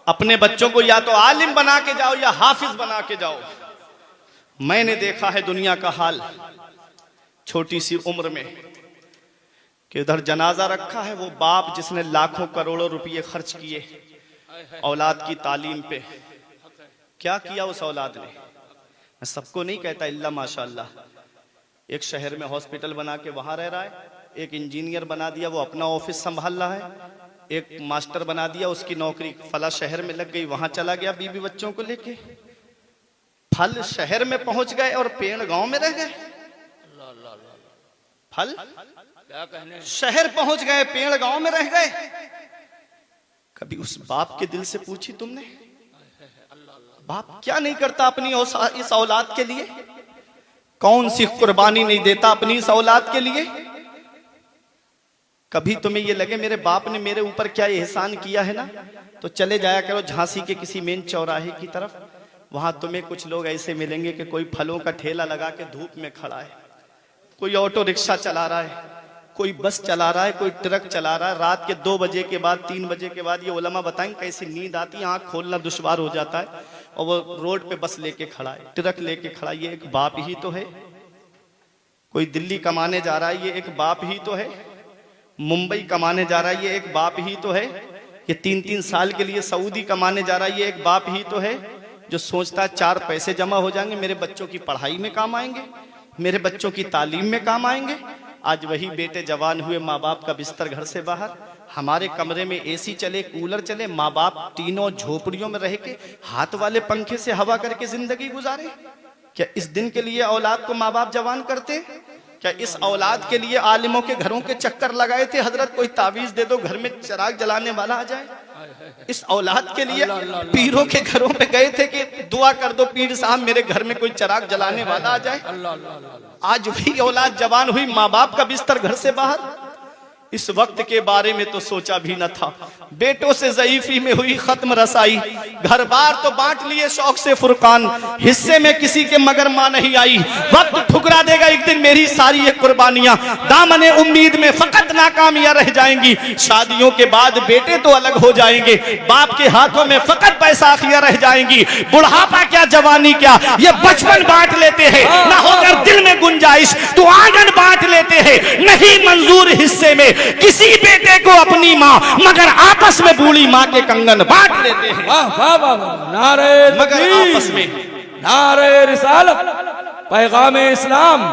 अपने बच्चों को या तो आलिम बना के जाओ या हाफिज बना के जाओ। मैंने देखा है दुनिया का हाल छोटी सी उम्र में कि उधर जनाजा रखा है, वो बाप जिसने लाखों करोड़ों रुपए खर्च किए औलाद की तालीम पे, क्या किया उस औलाद ने। मैं सबको नहीं कहता, इल्ला माशाअल्लाह। एक शहर में हॉस्पिटल बना के वहां रह रहा है, एक इंजीनियर बना दिया वो अपना ऑफिस संभाल रहा है, एक मास्टर बना दिया उसकी नौकरी फला शहर में लग गई, वहां चला गया बीवी बच्चों को लेके। फल शहर में पहुंच गए और पेड़ गांव में रह गए। फल क्या कहने, शहर पहुंच गए, पेड़ गांव में रह गए। कभी उस बाप के दिल से पूछी तुमने, बाप क्या नहीं करता अपनी इस औलाद के लिए? कौन सी कुर्बानी नहीं देता अपनी इस औलाद के लिए? कभी तुम्हें ये लगे मेरे बाप ने मेरे ऊपर क्या एहसान किया है ना, तो चले जाया करो झांसी के किसी मेन चौराहे की तरफ। वहां तुम्हें कुछ लोग ऐसे मिलेंगे कि कोई फलों का ठेला लगा के धूप में खड़ा है, कोई ऑटो रिक्शा चला रहा है, कोई बस चला रहा है, कोई ट्रक चला रहा है। रात के 2 बजे के बाद 3 बजे के बाद ये उलमा बताएं कैसी नींद आती है, आंख खोलना दुश्वार हो जाता है, और वो रोड पे बस लेके खड़ा है, ट्रक लेके खड़ा है। ये एक बाप ही तो है। कोई दिल्ली कमाने जा रहा है, ये एक बाप ही तो है। मुंबई कमाने जा रहा है, ये एक बाप ही तो है। ये 3-3 साल के लिए सऊदी कमाने जा रहा है, ये एक बाप ही तो है, जो सोचता है 4 पैसे जमा हो जाएंगे, मेरे बच्चों की पढ़ाई में काम आएंगे, मेरे बच्चों की तालीम में काम आएंगे। आज वही बेटे जवान हुए, माँ बाप का बिस्तर घर से बाहर, हमारे कमरे में एसी चले, कूलर चले, माँ बाप तीनों झोपड़ियों में रह के हाथ वाले पंखे से हवा करके जिंदगी गुजारे। क्या इस दिन के लिए औलाद को माँ बाप जवान करते? क्या इस औलाद के लिए आलिमों के घरों के चक्कर लगाए थे, हजरत कोई तावीज दे दो घर में चिराग जलाने वाला आ जाए? इस औलाद के लिए पीरों के घरों पे गए थे कि दुआ कर दो पीर साहब मेरे घर में कोई चिराग जलाने वाला आ जाए? आज वही औलाद जवान हुई, माँ बाप का बिस्तर घर से बाहर। इस वक्त के बारे में तो सोचा भी न था। बेटों से ज़ईफी में हुई खत्म रसाई, घर बार तो बांट लिए शौक से फुरकान, हिस्से में किसी के मगर मां नहीं आई। वक्त ठुकरा देगा एक दिन मेरी सारी ये कुर्बानियां, दामने उम्मीद में फकत नाकामियां रह जाएंगी। शादियों के बाद बेटे तो अलग हो जाएंगे, बाप के हाथों में फकत बैसाखियां रह जाएंगी। बुढ़ापा क्या जवानी क्या, ये बचपन बांट लेते हैं। ना होकर दिल में गुंजाइश तो आंगन बांट लेते हैं। नहीं मंजूर हिस्से में किसी बेटे को अपनी माँ, मगर आपस में बूढ़ी माँ के कंगन बांट लेते हैं। वाह वाह वाह, नारे मगर आपस में नारे रिसालत, पैगाम इस्लाम,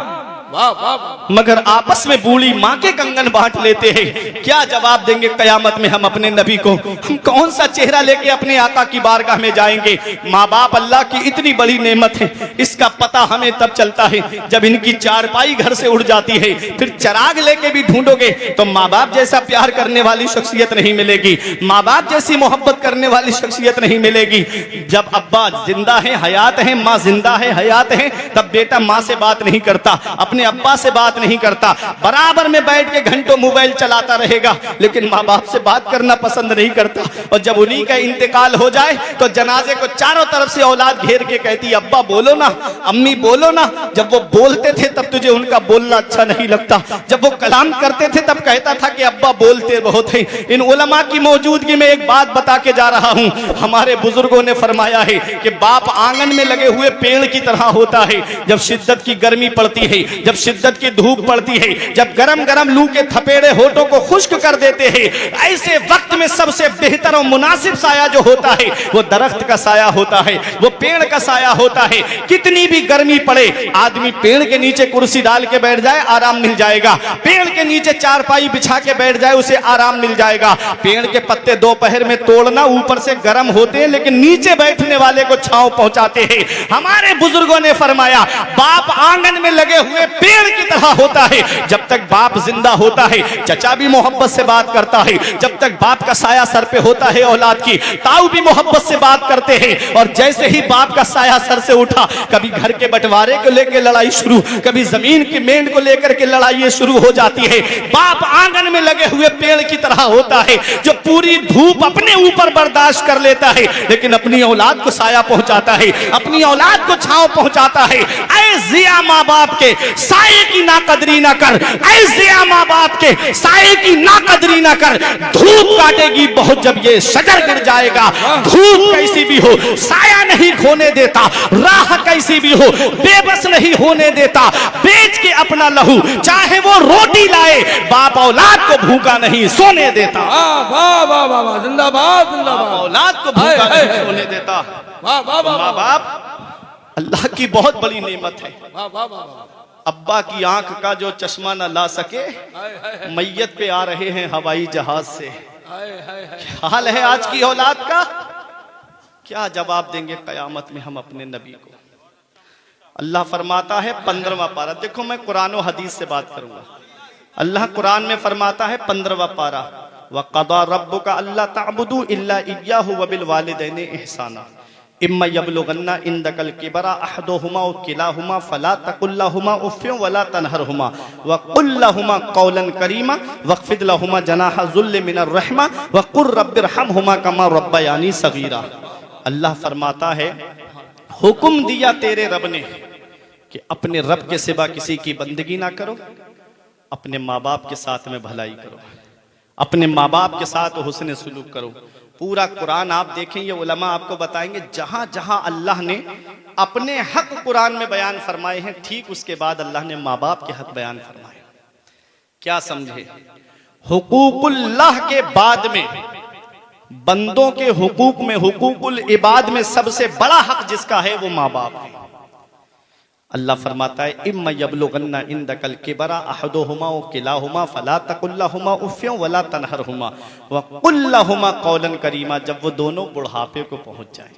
वाह वाह, मगर आपस में बूढ़ी माँ के कंगन बांट लेते हैं। क्या जवाब देंगे कयामत में हम अपने नबी को? हम कौन सा चेहरा लेके अपने आका की बारगाह में जाएंगे? माँ बाप अल्लाह की इतनी बड़ी नेमत है, इसका पता हमें तब चलता है जब इनकी चारपाई घर से उड़ जाती है। फिर चिराग लेके भी ढूंढोगे तो माँ बाप जैसा प्यार करने वाली शख्सियत नहीं मिलेगी, माँ बाप जैसी मोहब्बत करने वाली शख्सियत नहीं मिलेगी। जब अब्बा जिंदा है हयात है, माँ जिंदा है हयात है, तब बेटा माँ से बात नहीं करता, अपने अब्बा से बात नहीं करता, बराबर में बैठ के घंटों मोबाइल चलाता रहेगा, लेकिन माँ बाप से बात करना पसंद नहीं करता। और जब उन्हीं का इंतकाल हो जाए तो जनाजे को चारों तरफ से औलाद घेर के कहती अब्बा बोलो ना, अम्मी बोलो ना। जब वो बोलते थे तब तुझे उनका बोलना अच्छा नहीं लगता, जब वो कलाम करते थे तब कहता था कि अब्बा बोलते बहुत है। इन उलमा की मौजूदगी में एक बात बता के जा रहा हूँ। हमारे बुजुर्गों ने फरमाया है कि बाप आंगन में लगे हुए पेड़ की तरह होता है। जब शिद्दत की गर्मी पड़ती है, जब शिद्दत की धूप पड़ती है, जब गरम गरम लू के थपेड़े होठों को खुश्क कर देते हैं, ऐसे वक्त में सबसे बेहतर और मुनासिब साया जो होता है वो दरख्त का साया होता है, वो पेड़ का साया होता है। कितनी भी गर्मी पड़े, आदमी पेड़ के नीचे कुर्सी डाल के बैठ जाए आराम मिल जाएगा, पेड़ के नीचे चारपाई बिछा के बैठ जाए उसे आराम मिल जाएगा। पेड़ के पत्ते दोपहर में तोड़ना ऊपर से गर्म होते हैं, लेकिन नीचे बैठने वाले को छांव पहुंचाते हैं। हमारे बुजुर्गों ने फरमाया बाप आंगन में लगे हुए पेड़ की तरह होता है। जब तक बाप जिंदा होता है चचा भी मोहब्बत से बात करता है, जब तक बाप का साया सर पे होता है औलाद की ताऊ भी मोहब्बत से बात करते हैं। और जैसे ही बाप का साया सर से उठा, कभी घर के बंटवारे को लेकर लड़ाई शुरू, कभी जमीन की मेंढ को लेकर के लड़ाई शुरू हो जाती है। बाप आंगन में लगे हुए पेड़ की तरह होता है जो पूरी धूप अपने ऊपर बर्दाश्त कर लेता है, लेकिन अपनी औलाद को साया पहुंचाता है, अपनी औलाद को छांव पहुंचाता है। जिया माँ बाप के साये की नाकदरी ना कर, ऐ जिया माँ बाप के साये की नाकदरी ना कर। धूप काटेगी बहुत जब ये शजर गिर जाएगा। धूप कैसी भी हो साया नहीं खोने देता, राह कैसी भी हो बेबस नहीं होने देता। बेच के अपना लहू चाहे वो रोटी लाए, बाप औलाद को भूखा नहीं सोने देता। वाह वाह वाह वाह वाह, जिंदाबाद जिंदाबाद। औलाद को भूखा नहीं सोने देता। वाह वाह वाह माँ बाप अल्लाह की बहुत बड़ी नेमत है। वाह वाह वाह। अब्बा की आंख का जो चश्मा न ला सके, मैयत पे आ रहे हैं हवाई जहाज से। क्या हाल है आज की औलाद का, क्या जवाब देंगे कयामत में हम अपने नबी को। अल्लाह फरमाता है 15वां पारा, देखो मैं कुरान और हदीस से बात करूंगा। अल्लाह कुरान में फरमाता है 15वां पारा, वक़दा रब्बुका अल्ला तअबुदू इल्ला इय्याहु व बिल वालिदैनि इहसाना इम्मा यबलुगन्ना इंदकल किबरा अहदुहुमा व किलाहुमा फला तकुल लहुमा उफ़्फ़िन वला तनहरहुमा व कुल लहुमा क़ौलन करीमा वख़्फ़िद लहुमा जनाह ज़ुल्ल मिनर रहमा व क़ुर रब्बिरहमहुमा कमा रब्बयानी सगीरा। अल्लाह फरमाता है हुक्म दिया तेरे रब ने कि अपने रब के सिवा किसी की बंदगी ना करो, अपने माँ बाप के साथ में भलाई करो, अपने माँ बाप के साथ हुस्न सुलूक करो। पूरा कुरान आप देखें, ये उलमा आपको बताएंगे जहां जहां अल्लाह ने अपने हक कुरान में बयान फरमाए हैं, ठीक उसके बाद अल्लाह ने माँ बाप के हक बयान फरमाए। क्या समझे, हुकूकुल्लाह के बाद में बंदों के हुकूक में, हुकूकुल इबाद में सबसे बड़ा हक जिसका है वो माँ बाप है। अल्लाह फरमाता है इम्मा यबलुगन्ना इंदकल किबरा अहदुहुमा व किलाहुमा फला तकुल लहुमा उफ़्फ़िन वला तनहरहुमा व कुल लहुमा क़ौलन करीमा। जब वो दोनों बुढ़ापे को पहुंच जाएं,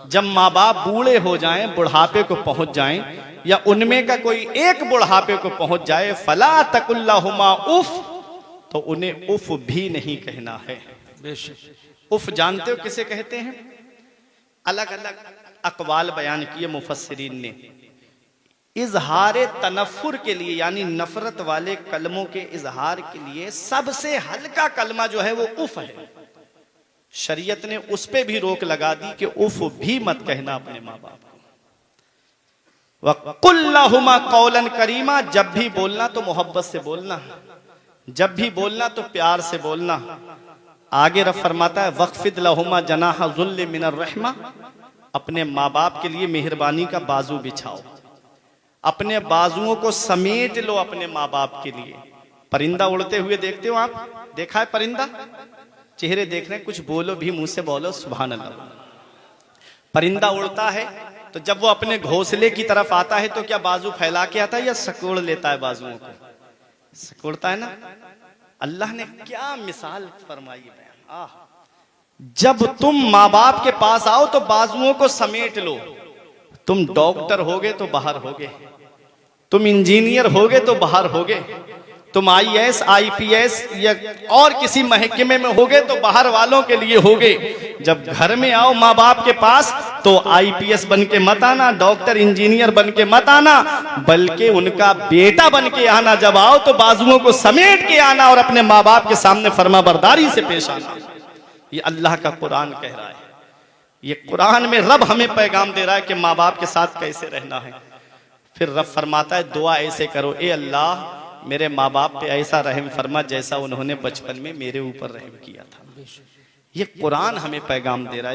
जब माँ बाप बूढ़े हो जाएं, बुढ़ापे को पहुंच जाएं, या उनमें का कोई एक बुढ़ापे को पहुंच जाए, फला तकुल लहुमा उफ़, तो उन्हें उफ़ भी नहीं कहना है। उफ़ जानते हो किसे कहते हैं? अलग अलग अक़वाल बयान किए मुफस्सिरीन ने। इजहार तनफुर के लिए, यानी नफरत वाले कलमों के इजहार के लिए सबसे हल्का कलमा जो है वो उफ़ है। शरीयत ने उस पे भी रोक लगा दी कि उफ़ भी मत कहना अपने माँ बाप को। वक़ुल लहुमा क़ौलन करीमा, जब भी बोलना तो मोहब्बत से बोलना, जब भी बोलना तो प्यार से बोलना। आगे रब फरमाता है वक़्फ़िद लहुमा जनाह ज़ुल्ल मिनर रहमा, अपने माँ बाप के लिए मेहरबानी का बाजू बिछाओ, अपने बाजुओं को समेट लो अपने माँ बाप के लिए। परिंदा उड़ते हुए देखते हो आप, देखा है परिंदा? चेहरे देख रहे हैं, कुछ बोलो भी मुंह से बोलो सुभान अल्लाह। परिंदा उड़ता है तो जब वो अपने घोंसले की तरफ आता है तो क्या बाजू फैला के आता है या सिकोड़ लेता है? बाजुओं को सिकोड़ता है ना। अल्लाह ने क्या मिसाल फरमाई है। जब तुम माँ बाप के पास आओ तो बाजुओं को समेट लो। तुम डॉक्टर होगे तो बाहर होगे, तुम इंजीनियर होगे तो बाहर होगे, तुम IAS IPS या और किसी महकमे में होगे तो बाहर वालों के लिए होगे। जब घर में आओ माँ बाप के पास तो IPS बन के मत आना, डॉक्टर इंजीनियर बन के मत आना, बल्कि उनका बेटा बन के आना। जब आओ तो बाजुओं को समेट के आना और अपने माँ बाप के सामने फरमाबरदारी से पेश आना। ये अल्लाह का कुरान कह रहा है। ये कुरान में रब हमें पैगाम दे रहा है कि माँ बाप के साथ कैसे रहना है। फिर रब फरमाता है दुआ ऐसे करो, ए अल्लाह मेरे माँ बाप पे ऐसा रहम फरमा जैसा उन्होंने बचपन में मेरे ऊपर रहम किया था। ये कुरान हमें पैगाम दे रहा है।